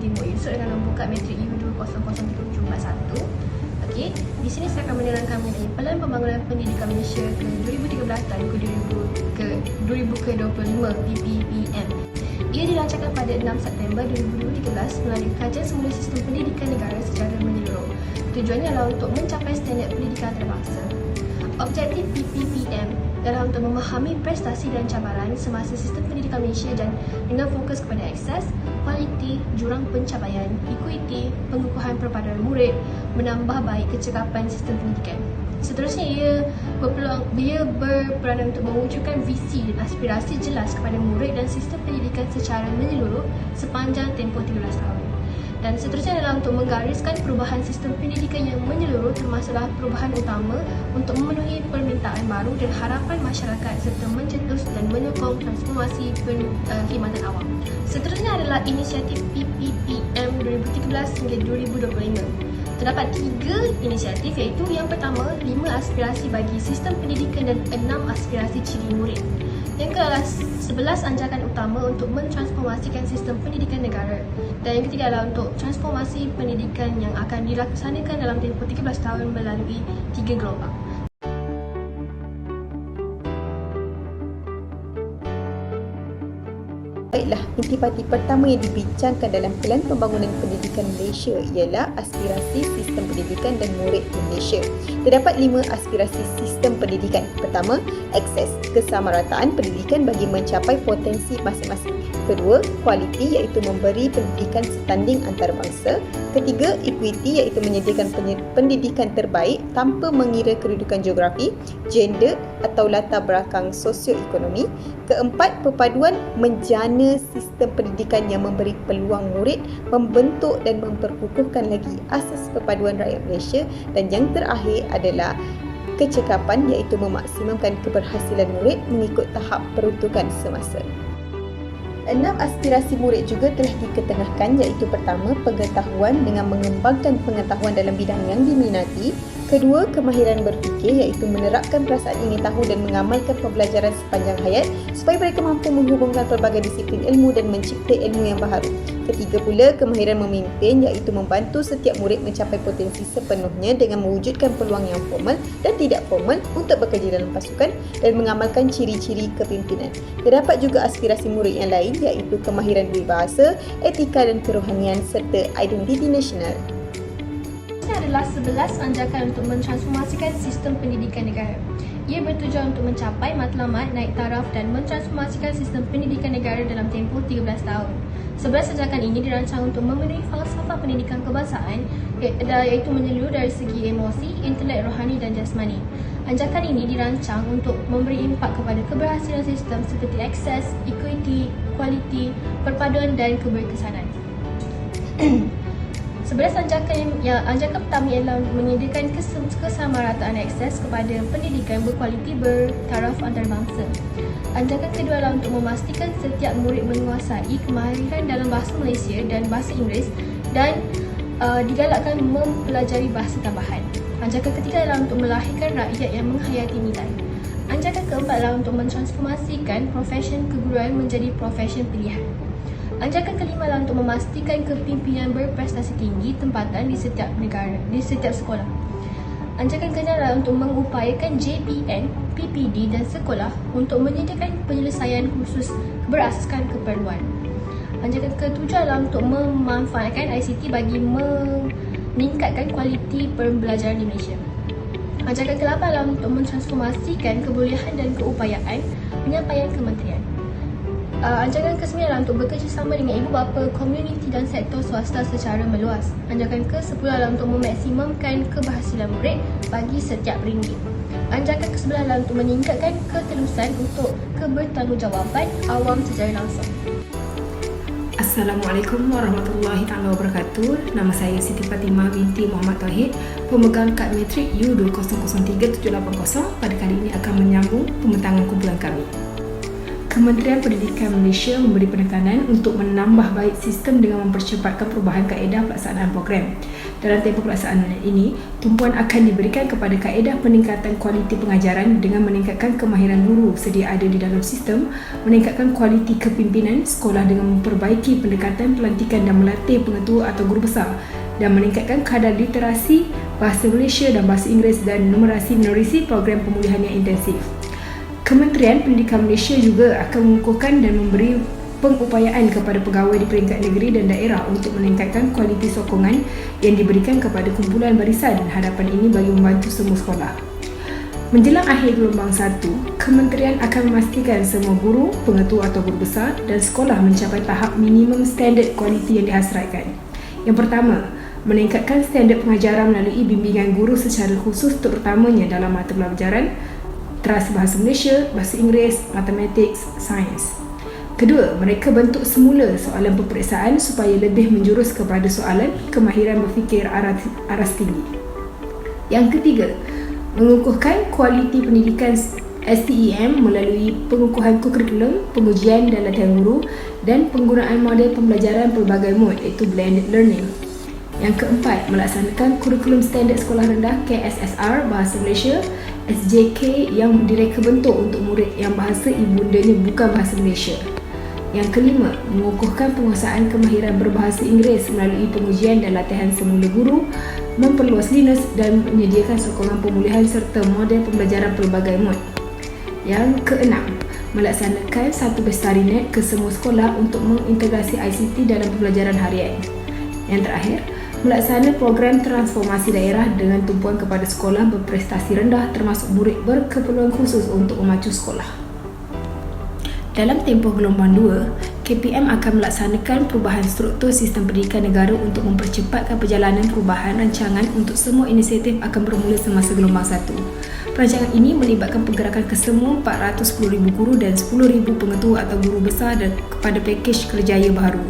tengok esok dalam buka matrik U200371. Okey, di sini saya akan menerangkan mengenai Pelan Pembangunan Pendidikan Malaysia ke 2013 dan ke 2025 PPPM. Ia dirancangkan pada 6 September 2013 melalui kajian semula sistem pendidikan negara secara menyeluruh. Tujuannya adalah untuk mencapai standard pendidikan antarabangsa. Objektif PPPM adalah untuk memahami prestasi dan cabaran semasa sistem pendidikan Malaysia dan dengan fokus kepada akses, kualiti, jurang pencapaian, ekuiti, pengukuhan perpaduan murid, menambah baik kecekapan sistem pendidikan. Seterusnya, ia berperanan untuk mewujudkan visi dan aspirasi jelas kepada murid dan sistem pendidikan secara menyeluruh sepanjang tempoh 13 tahun. Dan seterusnya adalah untuk menggariskan perubahan sistem pendidikan yang menyeluruh termasuklah perubahan utama untuk memenuhi permintaan baru dan harapan masyarakat serta mencetus dan menyokong transformasi perkhidmatan awam. Seterusnya adalah inisiatif PPPM 2013 hingga 2025. Terdapat 3 inisiatif iaitu yang pertama, 5 aspirasi bagi sistem pendidikan dan 6 aspirasi ciri murid. Yang kedua adalah 11 anjakan utama untuk mentransformasikan sistem pendidikan negara. Dan yang ketiga adalah untuk transformasi pendidikan yang akan dilaksanakan dalam tempoh 13 tahun melalui 3 gelombang. Baiklah, intipati pertama yang dibincangkan dalam Pelan Pembangunan Pendidikan Malaysia ialah aspirasi sistem pendidikan dan murid Malaysia. Terdapat 5 aspirasi sistem pendidikan. Pertama, akses, kesamarataan pendidikan bagi mencapai potensi masing-masing. Kedua, kualiti iaitu memberi pendidikan setanding antarabangsa. Ketiga, equity iaitu menyediakan pendidikan terbaik tanpa mengira kedudukan geografi, gender atau latar belakang sosioekonomi. Keempat, perpaduan menjana sistem pendidikan yang memberi peluang murid membentuk dan memperkukuhkan lagi asas perpaduan rakyat Malaysia. Dan yang terakhir adalah kecekapan iaitu memaksimumkan keberhasilan murid mengikut tahap peruntukan semasa. 6 aspirasi murid juga telah diketengahkan iaitu pertama, pengetahuan dengan mengembangkan pengetahuan dalam bidang yang diminati. Kedua, kemahiran berfikir iaitu menerapkan perasaan ingin tahu dan mengamalkan pembelajaran sepanjang hayat supaya mereka mampu menghubungkan pelbagai disiplin ilmu dan mencipta ilmu yang baharu. Ketiga pula, kemahiran memimpin iaitu membantu setiap murid mencapai potensi sepenuhnya dengan mewujudkan peluang yang formal dan tidak formal untuk bekerja dalam pasukan dan mengamalkan ciri-ciri kepimpinan. Terdapat juga aspirasi murid yang lain iaitu kemahiran berbahasa, etika dan kerohanian serta identiti nasional. Ini adalah 11 anjakan untuk mentransformasikan sistem pendidikan negara. Ia bertujuan untuk mencapai matlamat, naik taraf dan mentransformasikan sistem pendidikan negara dalam tempoh 13 tahun. 11 anjakan ini dirancang untuk memenuhi falsafah pendidikan kebangsaan iaitu menyeluruh dari segi emosi, intelek, rohani dan jasmani. Anjakan ini dirancang untuk memberi impak kepada keberhasilan sistem seperti akses, equity, kualiti, perpaduan dan keberkesanan. 11 anjakan pertama ialah menyediakan kesamarataan akses kepada pendidikan berkualiti bertaraf antarabangsa. Anjakan kedua adalah untuk memastikan setiap murid menguasai kemahiran dalam bahasa Malaysia dan bahasa Inggeris dan digalakkan mempelajari bahasa tambahan. Anjakan ketiga adalah untuk melahirkan rakyat yang menghayati nilai. Anjakan keempat adalah untuk mentransformasikan profesion keguruan menjadi profesion pilihan. Anjakan kelima adalah untuk memastikan kepimpinan berprestasi tinggi tempatan di setiap negara, di setiap sekolah. Anjakan keenam adalah untuk mengupayakan JPN, PPD dan sekolah untuk menyediakan penyelesaian khusus berasaskan keperluan. Anjakan ketujuh adalah untuk memanfaatkan ICT bagi meningkatkan kualiti pembelajaran di Malaysia. Anjakan ke-8 adalah untuk mentransformasikan kebolehan dan keupayaan penyampaian kementerian. Anjakan ke-9 adalah untuk bekerjasama dengan ibu bapa, komuniti dan sektor swasta secara meluas. Anjakan ke-10 adalah untuk memaksimumkan keberhasilan murid bagi setiap ringgit. Anjakan ke-11 adalah untuk meningkatkan ketelusan untuk kebertanggungjawaban awam secara langsung. Assalamualaikum warahmatullahi wabarakatuh. Nama saya Siti Fatimah binti Muhammad Tauhid, pemegang kad matrik U2003-780. Pada kali ini akan menyambung pembentangan kumpulan kami. Kementerian Pendidikan Malaysia memberi penekanan untuk menambah baik sistem dengan mempercepatkan perubahan kaedah pelaksanaan program. Dalam tempoh pelaksanaan ini, tumpuan akan diberikan kepada kaedah peningkatan kualiti pengajaran dengan meningkatkan kemahiran guru sedia ada di dalam sistem, meningkatkan kualiti kepimpinan sekolah dengan memperbaiki pendekatan pelantikan dan melatih pengetua atau guru besar, dan meningkatkan kadar literasi bahasa Malaysia dan bahasa Inggeris dan numerasi menerusi program pemulihan yang intensif. Kementerian Pendidikan Malaysia juga akan mengukuhkan dan memberi pengupayaan kepada pegawai di peringkat negeri dan daerah untuk meningkatkan kualiti sokongan yang diberikan kepada kumpulan barisan dan hadapan ini bagi membantu semua sekolah. Menjelang akhir gelombang 1, Kementerian akan memastikan semua guru, pengetua atau guru besar dan sekolah mencapai tahap minimum standard kualiti yang dihasratkan. Yang pertama, meningkatkan standard pengajaran melalui bimbingan guru secara khusus terutamanya dalam mata pelajaran terasa bahasa Malaysia, bahasa Inggeris, matematik, sains. Kedua, mereka bentuk semula soalan peperiksaan supaya lebih menjurus kepada soalan kemahiran berfikir aras tinggi. Yang ketiga, mengukuhkan kualiti pendidikan STEM melalui pengukuhan kurikulum, pengujian dan latihan guru dan penggunaan model pembelajaran pelbagai mod iaitu blended learning. Yang keempat, melaksanakan kurikulum standard sekolah rendah KSSR bahasa Malaysia SJK yang direka bentuk untuk murid yang bahasa ibundanya bukan bahasa Malaysia. Yang kelima, mengukuhkan penguasaan kemahiran berbahasa Inggeris melalui pengujian dan latihan semula guru, memperluas Linux dan menyediakan sokongan pemulihan serta model pembelajaran pelbagai mod. Yang keenam, melaksanakan satu bestarinet ke semua sekolah untuk mengintegrasi ICT dalam pembelajaran harian. Yang terakhir, melaksanakan program transformasi daerah dengan tumpuan kepada sekolah berprestasi rendah termasuk murid berkeperluan khusus untuk memacu sekolah. Dalam tempoh gelombang 2, KPM akan melaksanakan perubahan struktur sistem pendidikan negara untuk mempercepatkan perjalanan perubahan rancangan untuk semua inisiatif akan bermula semasa gelombang 1. Perancangan ini melibatkan pergerakan kesemua 410,000 guru dan 10,000 pengetua atau guru besar dan kepada pakej kerjaya baru.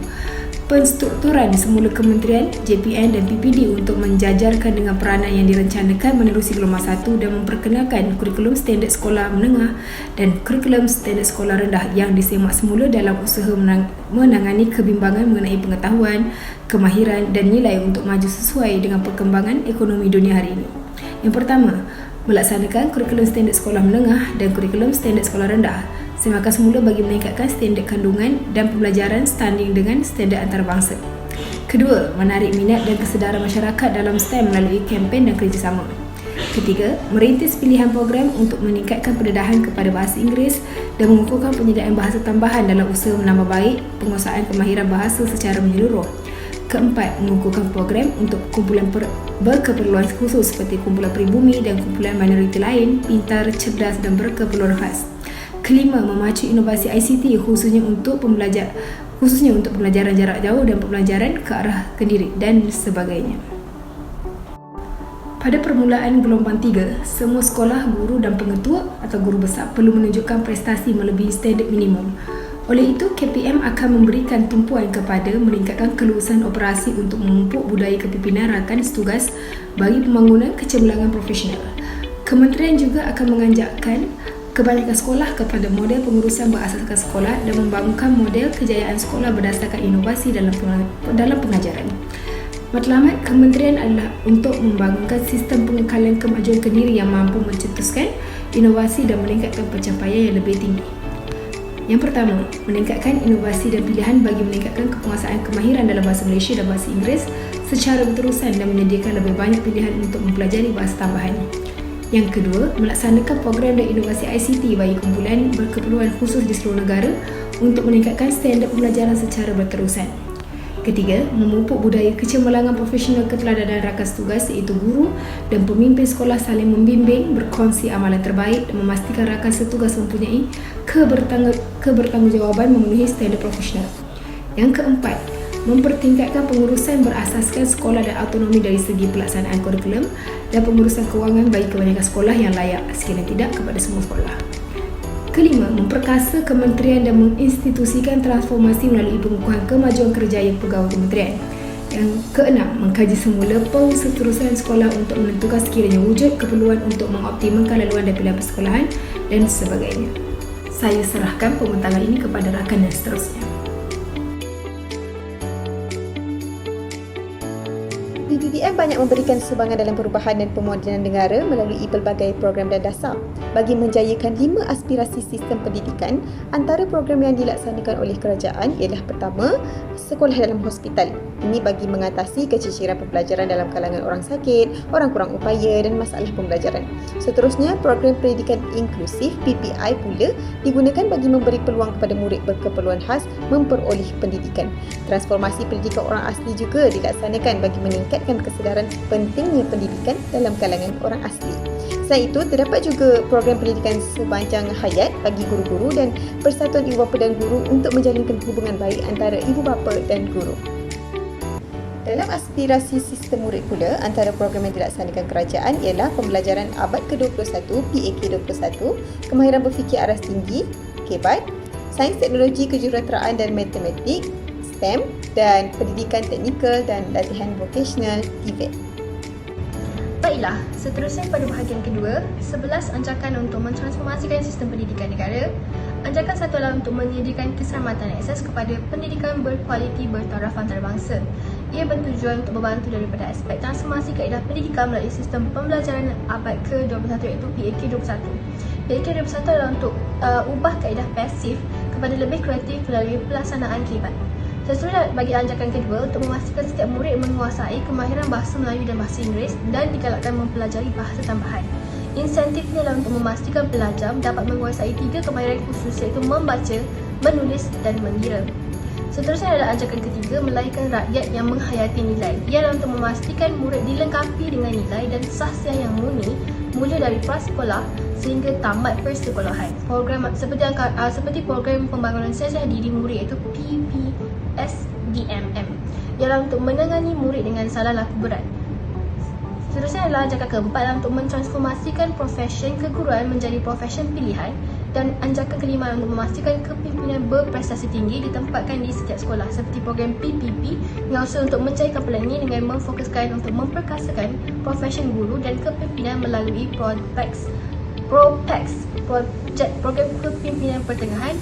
Penstrukturan semula kementerian, JPN dan PPD untuk menjajarkan dengan peranan yang direncanakan menerusi gelombang 1 dan memperkenalkan kurikulum standard sekolah menengah dan kurikulum standard sekolah rendah yang disemak semula dalam usaha menangani kebimbangan mengenai pengetahuan, kemahiran dan nilai untuk maju sesuai dengan perkembangan ekonomi dunia hari ini. Yang pertama, melaksanakan kurikulum standard sekolah menengah dan kurikulum standard sekolah rendah semakan semula bagi meningkatkan standard kandungan dan pembelajaran standing dengan standard antarabangsa. Kedua, menarik minat dan kesedaran masyarakat dalam STEM melalui kempen dan kerjasama. Ketiga, merintis pilihan program untuk meningkatkan pendedahan kepada bahasa Inggeris dan mengukuhkan penyediaan bahasa tambahan dalam usaha menambah baik penguasaan kemahiran bahasa secara menyeluruh. Keempat, mengukuhkan program untuk kumpulan berkeperluan khusus seperti kumpulan peribumi dan kumpulan minoriti lain, pintar, cerdas dan berkeperluan khas. Kelima, memacu inovasi ICT khususnya untuk pembelajaran jarak jauh dan pembelajaran ke arah kendiri dan sebagainya. Pada permulaan gelombang 3, semua sekolah, guru dan pengetua atau guru besar perlu menunjukkan prestasi melebihi standard minimum. Oleh itu, KPM akan memberikan tumpuan kepada meningkatkan kelulusan operasi untuk memupuk budaya kepimpinan rakan setugas bagi pembangunan kecemerlangan profesional. Kementerian juga akan menganjakkan kebanyakan sekolah kepada model pengurusan berasaskan sekolah dan membangunkan model kejayaan sekolah berdasarkan inovasi dalam pengajaran. Matlamat kementerian adalah untuk membangunkan sistem pengekalan kemajuan kendiri yang mampu mencetuskan inovasi dan meningkatkan pencapaian yang lebih tinggi. Yang pertama, meningkatkan inovasi dan pilihan bagi meningkatkan kepenguasaan kemahiran dalam bahasa Malaysia dan bahasa Inggeris secara berterusan dan menyediakan lebih banyak pilihan untuk mempelajari bahasa tambahan. Yang kedua, melaksanakan program dan inovasi ICT bagi kumpulan berkeperluan khusus di seluruh negara untuk meningkatkan standard pembelajaran secara berterusan. Ketiga, memupuk budaya kecemerlangan profesional keteladanan rakan setugas iaitu guru dan pemimpin sekolah saling membimbing, berkongsi amalan terbaik dan memastikan rakan setugas mempunyai kebertanggungjawaban memenuhi standard profesional. Yang keempat, mempertingkatkan pengurusan berasaskan sekolah dan autonomi dari segi pelaksanaan kurikulum dan pengurusan kewangan bagi kebanyakan sekolah yang layak sekiranya tidak kepada semua sekolah. Kelima, memperkasa kementerian dan menginstitusikan transformasi melalui pengukuhan kemajuan kerjaya pegawai kementerian. Yang keenam, mengkaji semula penseterusan sekolah untuk menentukan sekiranya wujud keperluan untuk mengoptimalkan laluan dan pilihan persekolahan dan sebagainya. Saya serahkan pembentalan ini kepada rakan dan seterusnya. PPPM banyak memberikan sumbangan dalam perubahan dan pemodenan negara melalui pelbagai program dan dasar. Bagi menjayakan 5 aspirasi sistem pendidikan, antara program yang dilaksanakan oleh kerajaan ialah pertama, sekolah dalam hospital. Ini bagi mengatasi keciciran pembelajaran dalam kalangan orang sakit, orang kurang upaya dan masalah pembelajaran. Seterusnya, program pendidikan inklusif PPI pula digunakan bagi memberi peluang kepada murid berkeperluan khas memperoleh pendidikan. Transformasi pendidikan orang asli juga dilaksanakan bagi meningkatkan kesedaran pentingnya pendidikan dalam kalangan orang asli. Selain itu, terdapat juga program pendidikan sepanjang hayat bagi guru-guru dan persatuan ibu bapa dan guru untuk menjalinkan hubungan baik antara ibu bapa dan guru. Dalam aspirasi sistem murid pula, antara program yang dilaksanakan kerajaan ialah pembelajaran abad ke-21 PAK21, kemahiran berfikir aras tinggi KBAT, sains teknologi kejuruteraan dan matematik STEM dan pendidikan teknikal dan latihan vocational TVET. Baiklah, seterusnya pada bahagian kedua, 11 anjakan untuk mentransformasikan sistem pendidikan negara. Anjakan satu adalah untuk menyediakan keselamatan akses kepada pendidikan berkualiti bertaraf antarabangsa. Ia bertujuan untuk membantu daripada aspek transformasi kaedah pendidikan melalui sistem pembelajaran abad ke-21 iaitu PAK21. PAK21 adalah untuk ubah kaedah pasif kepada lebih kreatif melalui pelaksanaan KBAT. Seterusnya bagi anjakan kedua untuk memastikan setiap murid menguasai kemahiran bahasa Melayu dan bahasa Inggeris dan digalakkan mempelajari bahasa tambahan. Insentifnya adalah untuk memastikan pelajar dapat menguasai 3 kemahiran khusus iaitu membaca, menulis dan mengira. Seterusnya adalah anjakan ketiga melahirkan rakyat yang menghayati nilai. Ia adalah untuk memastikan murid dilengkapi dengan nilai dan sahsiah yang murni mula dari prasekolah sehingga tamat persekolahan. Program seperti program pembangunan sahaja diri murid iaitu PPSDMM ialah untuk menangani murid dengan salah laku berat. Seterusnya adalah anjakan keempat adalah untuk mentransformasikan profesyen keguruan menjadi profesyen pilihan dan anjakan kelima adalah untuk memastikan kepimpinan berprestasi tinggi ditempatkan di setiap sekolah seperti program PPP yang usaha untuk mencairkan pelan ini dengan memfokuskan untuk memperkasakan profesyen guru dan kepimpinan melalui PROPEX, program kepimpinan pertengahan,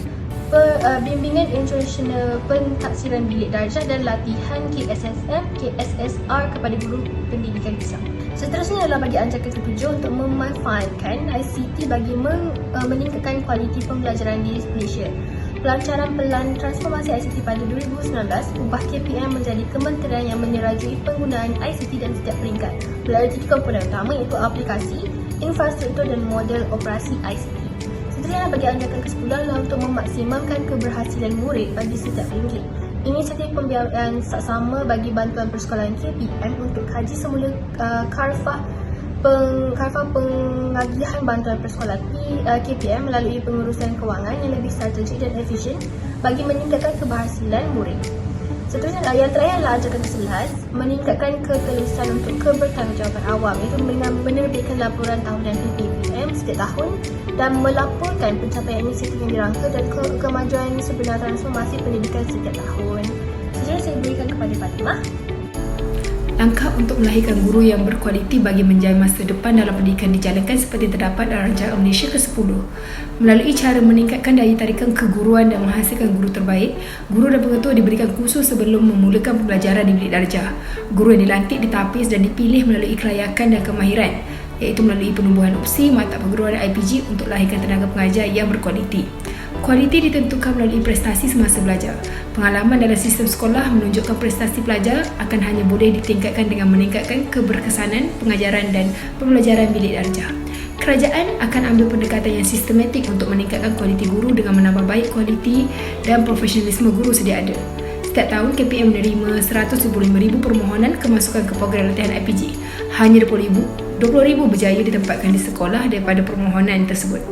bimbingan international pentaksiran bilik darjah dan latihan KSSM, KSSR kepada guru pendidikan Islam. Seterusnya adalah bagi anjakan ketujuh untuk memanfaatkan ICT bagi meningkatkan kualiti pembelajaran di Malaysia. Pelancaran pelan transformasi ICT pada 2019 ubah KPM menjadi kementerian yang menyerajui penggunaan ICT dan setiap peringkat melalui 3 komponen utama iaitu aplikasi, infrastruktur dan model operasi ICT. Seterusnya bagi anjakan ke-10 adalah untuk memaksimalkan keberhasilan murid bagi setiap ringgit. Inisiatif pembiayaan saksama bagi bantuan persekolahan KPM untuk kaji semula karfah pengagihan bantuan persekolahan KPM melalui pengurusan kewangan yang lebih strategik dan efisien bagi meningkatkan keberhasilan murid. Seterusnya yang terakhir adalah anjakan ke-11, meningkatkan ketelusan untuk kebertanggungjawaban awam iaitu dengan menerbitkan laporan tahunan PPPM setiap tahun dan melaporkan pencapaian inisiatif yang dirangka dan kemajuan sebenar transformasi pendidikan setiap tahun. Seterusnya saya berikan kepada Fatimah. Langkah untuk melahirkan guru yang berkualiti bagi menjaga masa depan dalam pendidikan dijalankan seperti terdapat dalam Rancangan Malaysia ke-10. Melalui cara meningkatkan daya tarikan keguruan dan menghasilkan guru terbaik, guru dan pengetua diberikan kursus sebelum memulakan pembelajaran di bilik darjah. Guru yang dilantik, ditapis dan dipilih melalui kelayakan dan kemahiran, iaitu melalui penumbuhan opsi mata perguruan IPG untuk lahirkan tenaga pengajar yang berkualiti. Kualiti ditentukan melalui prestasi semasa belajar. Pengalaman dalam sistem sekolah menunjukkan prestasi pelajar akan hanya boleh ditingkatkan dengan meningkatkan keberkesanan pengajaran dan pembelajaran bilik darjah. Kerajaan akan ambil pendekatan yang sistematik untuk meningkatkan kualiti guru dengan menambah baik kualiti dan profesionalisme guru sedia ada. Setiap tahun, KPM menerima 125,000 permohonan kemasukan ke program latihan IPG. Hanya 20,000 berjaya ditempatkan di sekolah daripada permohonan tersebut.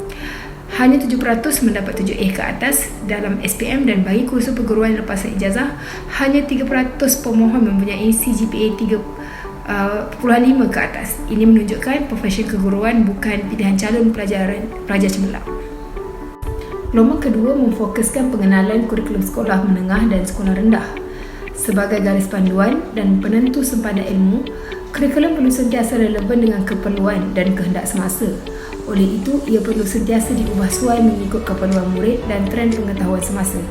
Hanya 7% mendapat 7A ke atas dalam SPM dan bagi kursus perguruan lepasan ijazah, hanya 3% pemohon mempunyai CGPA 3.5 ke atas. Ini menunjukkan profesi keguruan bukan pilihan calon pelajar cemerlang. Gelombang kedua memfokuskan pengenalan kurikulum sekolah menengah dan sekolah rendah. Sebagai garis panduan dan penentu sempadan ilmu, kurikulum perlu sentiasa relevan dengan keperluan dan kehendak semasa. Oleh itu, ia perlu sentiasa diubah suai mengikut keperluan murid dan trend pengetahuan semasa.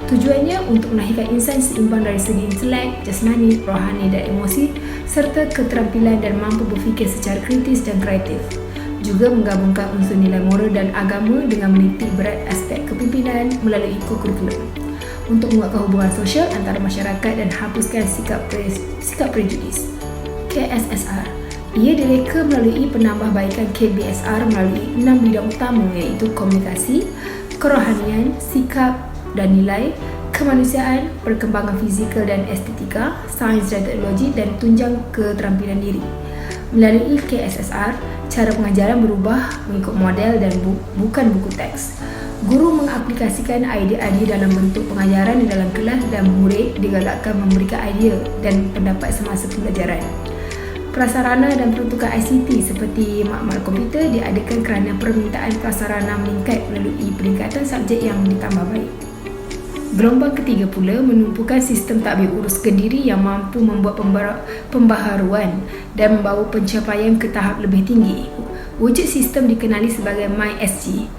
Tujuannya untuk melahirkan insan seimbang dari segi intelek, jasmani, rohani dan emosi serta keterampilan dan mampu berfikir secara kritis dan kreatif. Juga menggabungkan unsur nilai moral dan agama dengan menitik berat aspek kepimpinan melalui kurikulum untuk menguatkan hubungan sosial antara masyarakat dan hapuskan sikap prejudis. KSSR. Ia direka melalui penambahbaikan KBSR melalui 6 bidang utama iaitu komunikasi, kerohanian, sikap dan nilai, kemanusiaan, perkembangan fizikal dan estetika, sains dan teknologi dan tunjang keterampilan diri. Melalui KSSR, cara pengajaran berubah mengikut model dan bukan buku teks. Guru mengaplikasikan idea-idea dalam bentuk pengajaran di dalam kelas dan murid digalakkan memberikan idea dan pendapat semasa pembelajaran. Prasarana dan peruntukan ICT seperti makmal komputer diadakan kerana permintaan prasarana meningkat melalui peningkatan subjek yang ditambah baik. Gelombang ketiga pula menumpukan sistem tadbir urus kendiri yang mampu membuat pembaharuan dan membawa pencapaian ke tahap lebih tinggi. Wujud sistem dikenali sebagai MySG.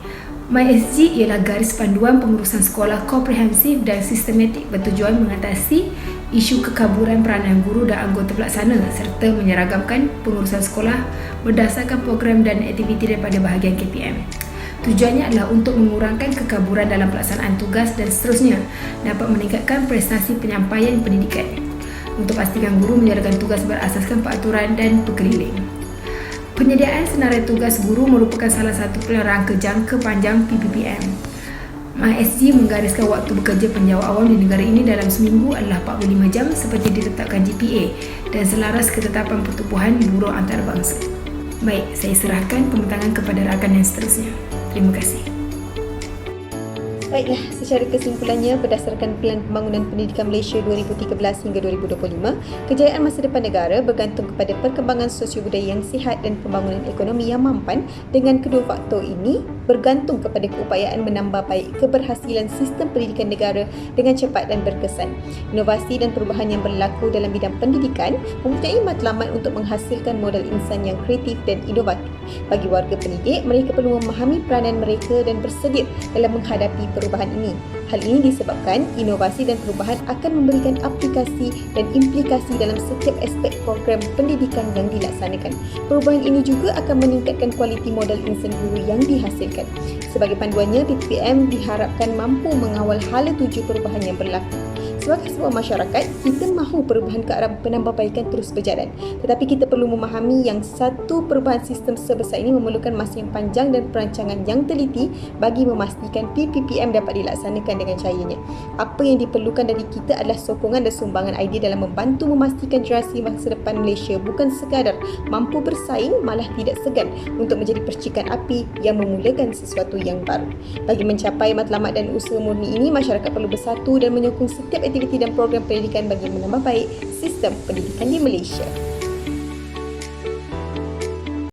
MySG ialah garis panduan pengurusan sekolah komprehensif dan sistematik bertujuan mengatasi isu kekaburan peranan guru dan anggota pelaksana serta menyeragamkan pengurusan sekolah berdasarkan program dan aktiviti daripada bahagian KPM. Tujuannya adalah untuk mengurangkan kekaburan dalam pelaksanaan tugas dan seterusnya dapat meningkatkan prestasi penyampaian pendidikan untuk pastikan guru menjalankan tugas berasaskan peraturan dan perkeliling. Penyediaan senarai tugas guru merupakan salah satu rangka jangka panjang PPPM. MySG menggariskan waktu bekerja penjawat awam di negara ini dalam seminggu adalah 45 jam seperti ditetapkan GPA dan selaras ketetapan pertubuhan buruh antarabangsa. Baik, saya serahkan pembentangan kepada rakan yang seterusnya. Terima kasih. Baiklah, secara kesimpulannya, berdasarkan Pelan Pembangunan Pendidikan Malaysia 2013 hingga 2025, kejayaan masa depan negara bergantung kepada perkembangan sosio-budaya yang sihat dan pembangunan ekonomi yang mampan. Dengan kedua faktor ini bergantung kepada keupayaan menambah baik keberhasilan sistem pendidikan negara dengan cepat dan berkesan. Inovasi dan perubahan yang berlaku dalam bidang pendidikan mempunyai matlamat untuk menghasilkan modal insan yang kreatif dan inovatif. Bagi warga pendidik, mereka perlu memahami peranan mereka dan bersedia dalam menghadapi perubahan ini. Hal ini disebabkan inovasi dan perubahan akan memberikan aplikasi dan implikasi dalam setiap aspek program pendidikan yang dilaksanakan. Perubahan ini juga akan meningkatkan kualiti modal insan guru yang dihasilkan. Sebagai panduannya, PPM diharapkan mampu mengawal hala tuju perubahan yang berlaku. Sebagai sebuah masyarakat, kita mahu perubahan ke arah penambahbaikan terus berjalan. Tetapi kita perlu memahami yang satu perubahan sistem sebesar ini memerlukan masa yang panjang dan perancangan yang teliti bagi memastikan PPPM dapat dilaksanakan dengan cayanya. Apa yang diperlukan dari kita adalah sokongan dan sumbangan idea dalam membantu memastikan generasi masa depan Malaysia bukan sekadar mampu bersaing, malah tidak segan untuk menjadi percikan api yang memulakan sesuatu yang baru. Bagi mencapai matlamat dan usaha murni ini, masyarakat perlu bersatu dan menyokong setiap aktiviti dan program pendidikan bagi menambah baik sistem pendidikan di Malaysia.